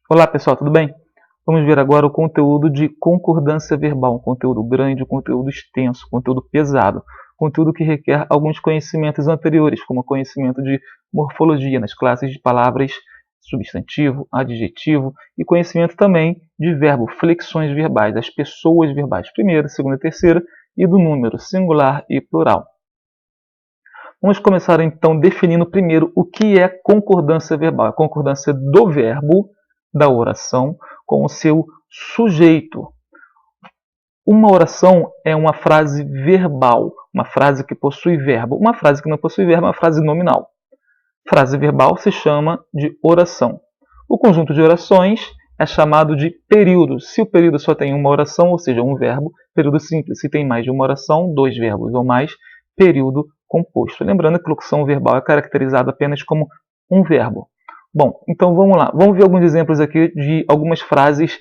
Olá pessoal, tudo bem? Vamos ver agora o conteúdo de concordância verbal, um conteúdo grande, um conteúdo extenso, um conteúdo pesado, conteúdo que requer alguns conhecimentos anteriores, como o conhecimento de morfologia nas classes de palavras substantivo, adjetivo e conhecimento também de verbo, flexões verbais, das pessoas verbais, primeira, segunda e terceira, e do número singular e plural. Vamos começar então definindo primeiro o que é concordância verbal. A concordância do verbo da oração com o seu sujeito. Uma oração é uma frase verbal, uma frase que possui verbo. Uma frase que não possui verbo é uma frase nominal. Frase verbal se chama de oração. O conjunto de orações é chamado de período. Se o período só tem uma oração, ou seja, um verbo, período simples. Se tem mais de uma oração, dois verbos ou mais, período composto. Lembrando que locução verbal é caracterizada apenas como um verbo. Bom, então vamos lá. Vamos ver alguns exemplos aqui de algumas frases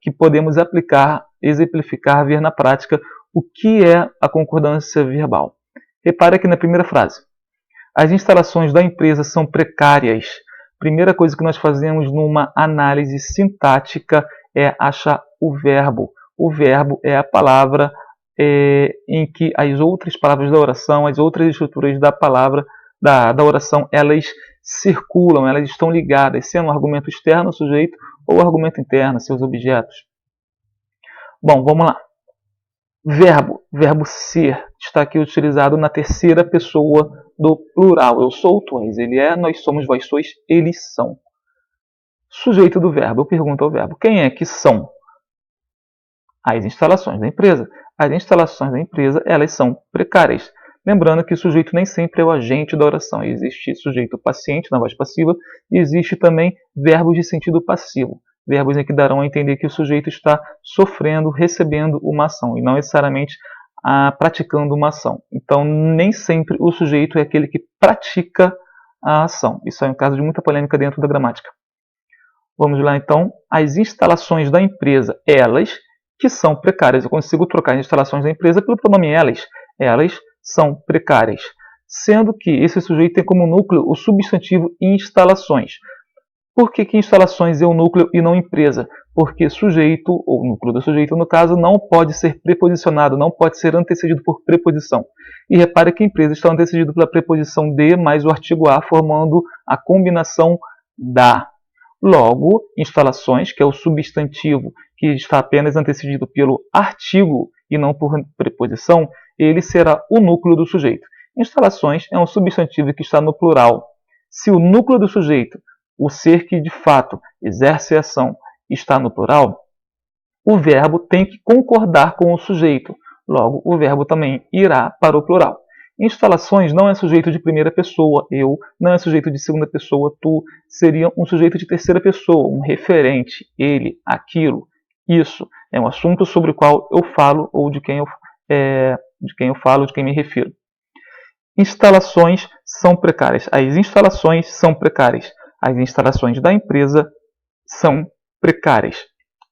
que podemos aplicar, exemplificar, ver na prática o que é a concordância verbal. Repare aqui na primeira frase. As instalações da empresa são precárias. Primeira coisa que nós fazemos numa análise sintática é achar o verbo. O verbo é a palavra em que as outras palavras da oração, as outras estruturas da palavra, da oração, elas circulam, elas estão ligadas, sendo um argumento externo ao sujeito ou argumento interno, seus objetos. Bom, vamos lá. Verbo ser, está aqui utilizado na terceira pessoa do plural. Eu sou, tu és, ele é, nós somos, vós sois, eles são. Sujeito do verbo, eu pergunto ao verbo, quem é que são? As instalações da empresa. As instalações da empresa, elas são precárias. Lembrando que o sujeito nem sempre é o agente da oração. Existe sujeito paciente na voz passiva e existe também verbos de sentido passivo. Verbos em que darão a entender que o sujeito está sofrendo, recebendo uma ação e não necessariamente praticando uma ação. Então, nem sempre o sujeito é aquele que pratica a ação. Isso é um caso de muita polêmica dentro da gramática. Vamos lá, então. As instalações da empresa, elas que são precárias. Eu consigo trocar as instalações da empresa pelo pronome elas. Elas são precárias. Sendo que esse sujeito tem como núcleo o substantivo instalações. Por que instalações é o núcleo e não empresa? Porque sujeito, ou núcleo do sujeito, no caso, não pode ser preposicionado, não pode ser antecedido por preposição. E repare que empresa está antecedido pela preposição de mais o artigo a, formando a combinação da. Logo, instalações, que é o substantivo que está apenas antecedido pelo artigo e não por preposição, ele será o núcleo do sujeito. Instalações é um substantivo que está no plural. Se o núcleo do sujeito, o ser que de fato exerce a ação, está no plural, o verbo tem que concordar com o sujeito. Logo, o verbo também irá para o plural. Instalações não é sujeito de primeira pessoa, eu, não é sujeito de segunda pessoa, tu, seria um sujeito de terceira pessoa, um referente, ele, aquilo, isso. É um assunto sobre o qual eu falo ou de quem eu falo, de quem me refiro. Instalações são precárias. As instalações são precárias. As instalações da empresa são precárias.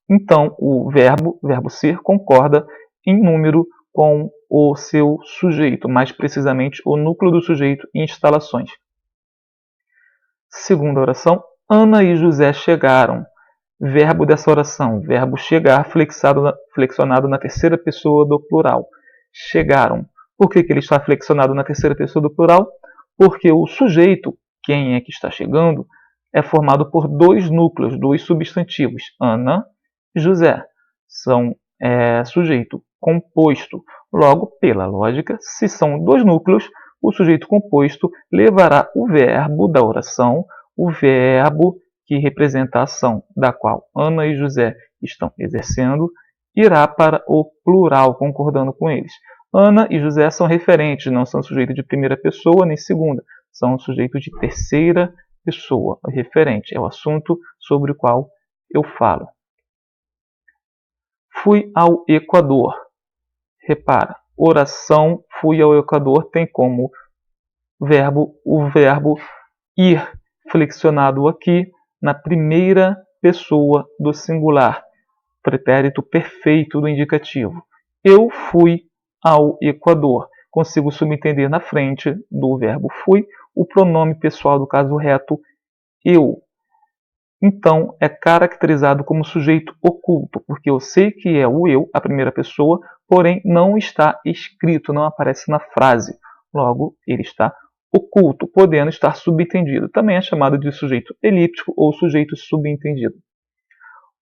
Então, o verbo ser, concorda em número com o seu sujeito, mais precisamente o núcleo do sujeito e instalações. Segunda oração, Ana e José chegaram. Verbo dessa oração, verbo chegar, flexionado na terceira pessoa do plural. Chegaram. Por que ele está flexionado na terceira pessoa do plural? Porque o sujeito, quem é que está chegando, é formado por dois núcleos, dois substantivos, Ana e José. São sujeito composto. Logo, pela lógica, se são dois núcleos, o sujeito composto levará o verbo da oração, o verbo que representa a ação da qual Ana e José estão exercendo, irá para o plural, concordando com eles. Ana e José são referentes, não são sujeitos de primeira pessoa nem segunda, são sujeitos de terceira pessoa. O referente é o assunto sobre o qual eu falo. Fui ao Equador. Repara, oração fui ao Equador tem como verbo o verbo ir, flexionado aqui na primeira pessoa do singular, pretérito perfeito do indicativo. Eu fui ao Equador. Consigo subentender na frente do verbo fui o pronome pessoal do caso reto eu. então é caracterizado como sujeito oculto, porque eu sei que é o eu, a primeira pessoa, porém não está escrito, não aparece na frase. Logo, ele está oculto, podendo estar subentendido. Também é chamado de sujeito elíptico ou sujeito subentendido.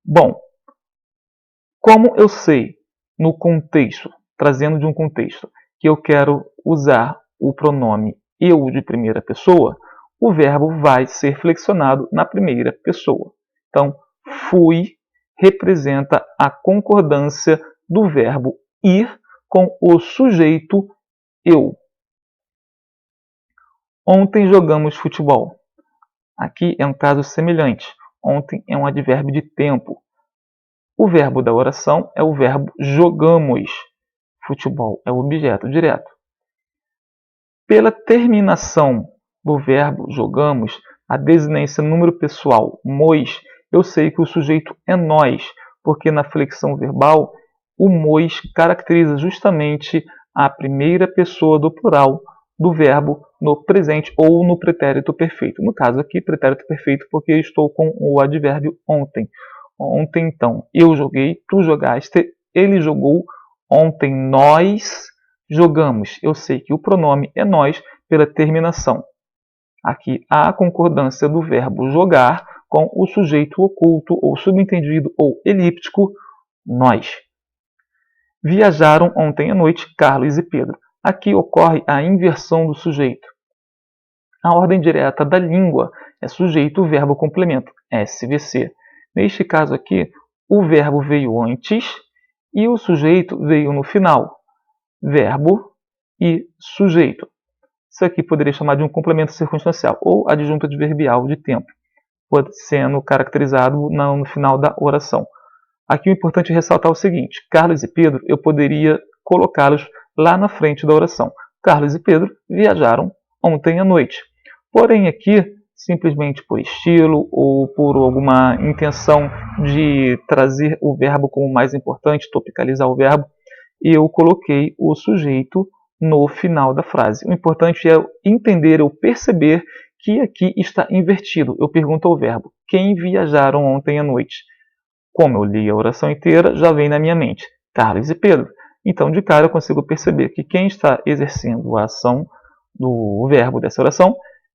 Bom, como eu sei no contexto, trazendo de um contexto, que eu quero usar o pronome eu de primeira pessoa, o verbo vai ser flexionado na primeira pessoa. Então, fui representa a concordância do verbo ir com o sujeito eu. Ontem jogamos futebol. Aqui é um caso semelhante. Ontem é um advérbio de tempo. O verbo da oração é o verbo jogamos. Futebol é o objeto direto. Pela terminação do verbo jogamos, a desinência número pessoal mos, eu sei que o sujeito é nós, porque na flexão verbal o mos caracteriza justamente a primeira pessoa do plural do verbo no presente ou no pretérito perfeito. No caso aqui, pretérito perfeito, porque eu estou com o advérbio ontem. Ontem, então, eu joguei, tu jogaste, ele jogou, ontem nós jogamos. Eu sei que o pronome é nós pela terminação. Aqui há a concordância do verbo jogar com o sujeito oculto ou subentendido ou elíptico, nós. Viajaram ontem à noite Carlos e Pedro. Aqui ocorre a inversão do sujeito. A ordem direta da língua é sujeito, verbo, complemento, SVC. Neste caso aqui, o verbo veio antes e o sujeito veio no final. Verbo e sujeito. Isso aqui poderia chamar de um complemento circunstancial ou adjunto adverbial de tempo, sendo caracterizado no final da oração. Aqui o importante é ressaltar o seguinte: Carlos e Pedro, eu poderia colocá-los lá na frente da oração. Carlos e Pedro viajaram ontem à noite. Porém aqui, simplesmente por estilo ou por alguma intenção de trazer o verbo como mais importante, topicalizar o verbo, eu coloquei o sujeito no final da frase. O importante é entender, ou perceber que aqui está invertido. Eu pergunto ao verbo: quem viajaram ontem à noite? Como eu li a oração inteira, já vem na minha mente Carlos e Pedro. Então, de cara, eu consigo perceber que quem está exercendo a ação do verbo dessa oração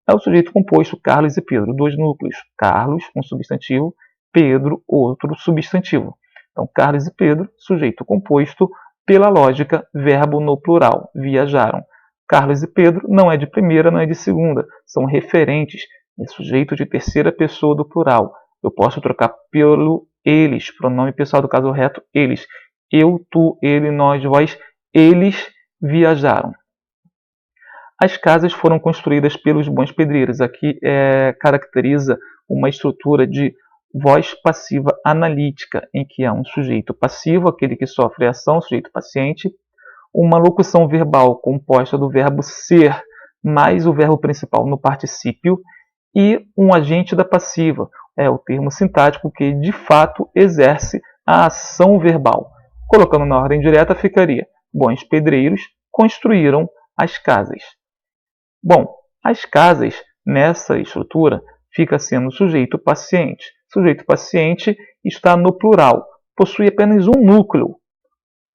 é o sujeito composto Carlos e Pedro. Dois núcleos. Carlos, um substantivo. Pedro, outro substantivo. Então, Carlos e Pedro, sujeito composto. Pela lógica, verbo no plural. Viajaram. Carlos e Pedro não é de primeira, não é de segunda. São referentes. É sujeito de terceira pessoa do plural. Eu posso trocar pelo eles, pronome pessoal do caso reto, eles. Eu, tu, ele, nós, vós, eles viajaram. As casas foram construídas pelos bons pedreiros. Aqui caracteriza uma estrutura de voz passiva analítica, em que há um sujeito passivo, aquele que sofre a ação, sujeito paciente, uma locução verbal composta do verbo ser mais o verbo principal no particípio e um agente da passiva, é o termo sintático que de fato exerce a ação verbal. Colocando na ordem direta ficaria: bons pedreiros construíram as casas. Bom, as casas nessa estrutura fica sendo sujeito paciente. Sujeito paciente está no plural, possui apenas um núcleo,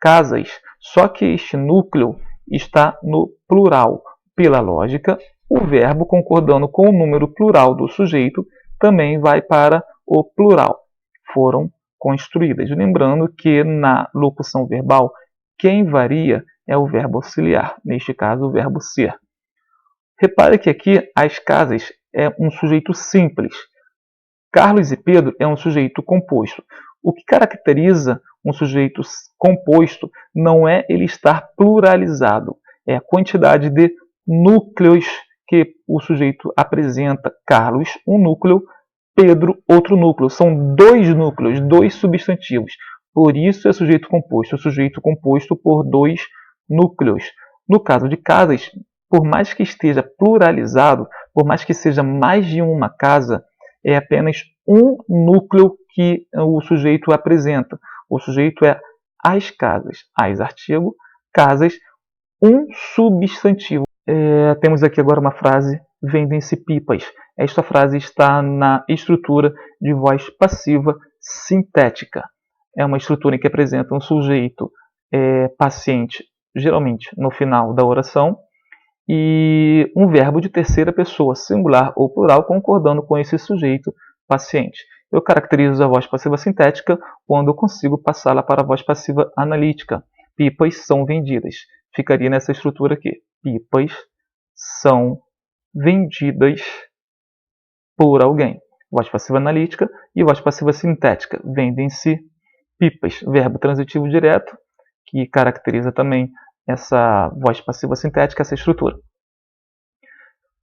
casas, só que este núcleo está no plural. Pela lógica, o verbo, concordando com o número plural do sujeito, também vai para o plural. Foram construídas. Lembrando que na locução verbal, quem varia é o verbo auxiliar, neste caso o verbo ser. Repare que aqui as casas é um sujeito simples. Carlos e Pedro é um sujeito composto. O que caracteriza um sujeito composto não é ele estar pluralizado, é a quantidade de núcleos que o sujeito apresenta. Carlos, um núcleo, Pedro, outro núcleo. São dois núcleos, dois substantivos. Por isso é sujeito composto por dois núcleos. No caso de casas, por mais que esteja pluralizado, por mais que seja mais de uma casa, é apenas um núcleo que o sujeito apresenta. O sujeito é as casas. As artigo, casas, um substantivo. Temos aqui agora uma frase: vendem-se pipas. Esta frase está na estrutura de voz passiva sintética. É uma estrutura em que apresenta um sujeito paciente, geralmente no final da oração, e um verbo de terceira pessoa, singular ou plural, concordando com esse sujeito paciente. Eu caracterizo a voz passiva sintética quando eu consigo passá-la para a voz passiva analítica. Pipas são vendidas. Ficaria nessa estrutura aqui. Pipas são vendidas por alguém. Voz passiva analítica e voz passiva sintética. Vendem-se pipas. Verbo transitivo direto, que caracteriza também essa voz passiva sintética, essa estrutura.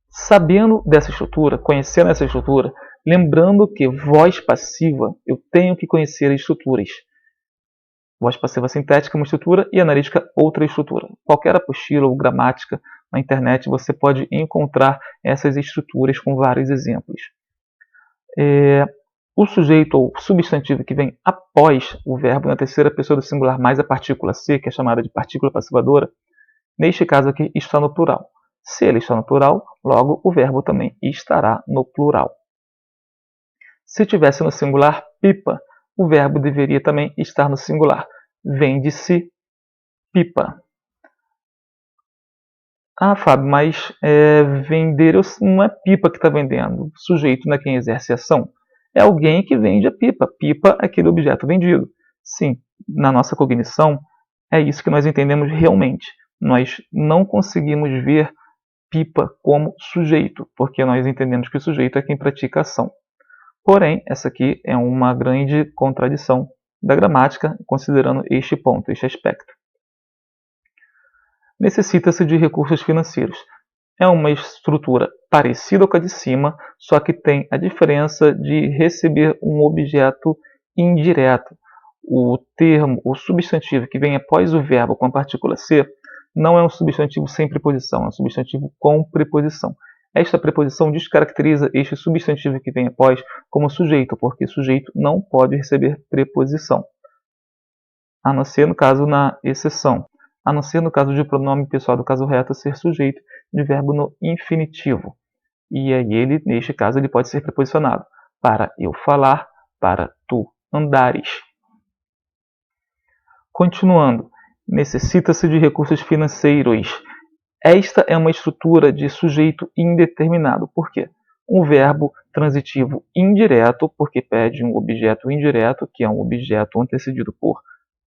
Sabendo dessa estrutura, conhecendo essa estrutura, lembrando que voz passiva, eu tenho que conhecer estruturas. Voz passiva sintética é uma estrutura e analítica outra estrutura. Qualquer apostila ou gramática na internet você pode encontrar essas estruturas com vários exemplos. O sujeito ou substantivo que vem após o verbo na terceira pessoa do singular mais a partícula ser, que é chamada de partícula passivadora, neste caso aqui está no plural. Se ele está no plural, logo o verbo também estará no plural. Se estivesse no singular, pipa, o verbo deveria também estar no singular. Vende-se pipa. Ah, Fábio, mas vender não é pipa que está vendendo. O sujeito não é quem exerce a ação. É alguém que vende a pipa. Pipa é aquele objeto vendido. Sim, na nossa cognição, é isso que nós entendemos realmente. Nós não conseguimos ver pipa como sujeito, porque nós entendemos que o sujeito é quem pratica a ação. Porém, essa aqui é uma grande contradição da gramática, considerando este ponto, este aspecto. Necessita-se de recursos financeiros. É uma estrutura parecida com a de cima, só que tem a diferença de receber um objeto indireto. O termo, o substantivo que vem após o verbo com a partícula ser, não é um substantivo sem preposição, é um substantivo com preposição. Esta preposição descaracteriza este substantivo que vem após como sujeito, porque sujeito não pode receber preposição, a não ser no caso na exceção, a não ser no caso de pronome pessoal do caso reto ser sujeito de verbo no infinitivo. E aí ele, neste caso, ele pode ser preposicionado para eu falar, para tu andares. Continuando, necessita-se de recursos financeiros. Esta é uma estrutura de sujeito indeterminado. Por quê? Um verbo transitivo indireto, porque pede um objeto indireto, que é um objeto antecedido por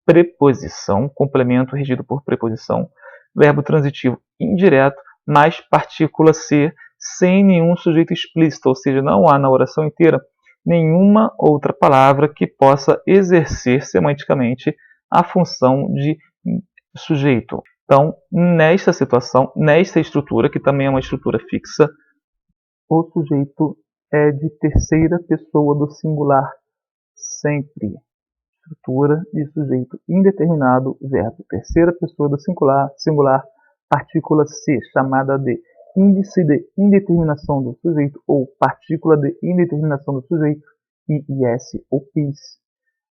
preposição, complemento regido por preposição. Verbo transitivo indireto, mais partícula ser, sem nenhum sujeito explícito, ou seja, não há na oração inteira nenhuma outra palavra que possa exercer semanticamente a função de sujeito. Então, nesta situação, nesta estrutura, que também é uma estrutura fixa, o sujeito é de terceira pessoa do singular, sempre. Estrutura de sujeito indeterminado, verbo terceira pessoa do singular, partícula se, chamada de índice de indeterminação do sujeito ou partícula de indeterminação do sujeito, IIS ou PIS,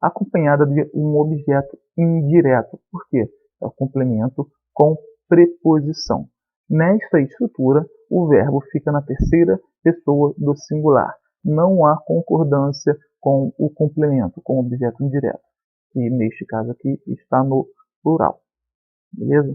acompanhada de um objeto indireto. Por quê? É o complemento com preposição. Nesta estrutura, o verbo fica na terceira pessoa do singular. Não há concordância com o complemento, com o objeto indireto, que neste caso aqui está no plural. Beleza?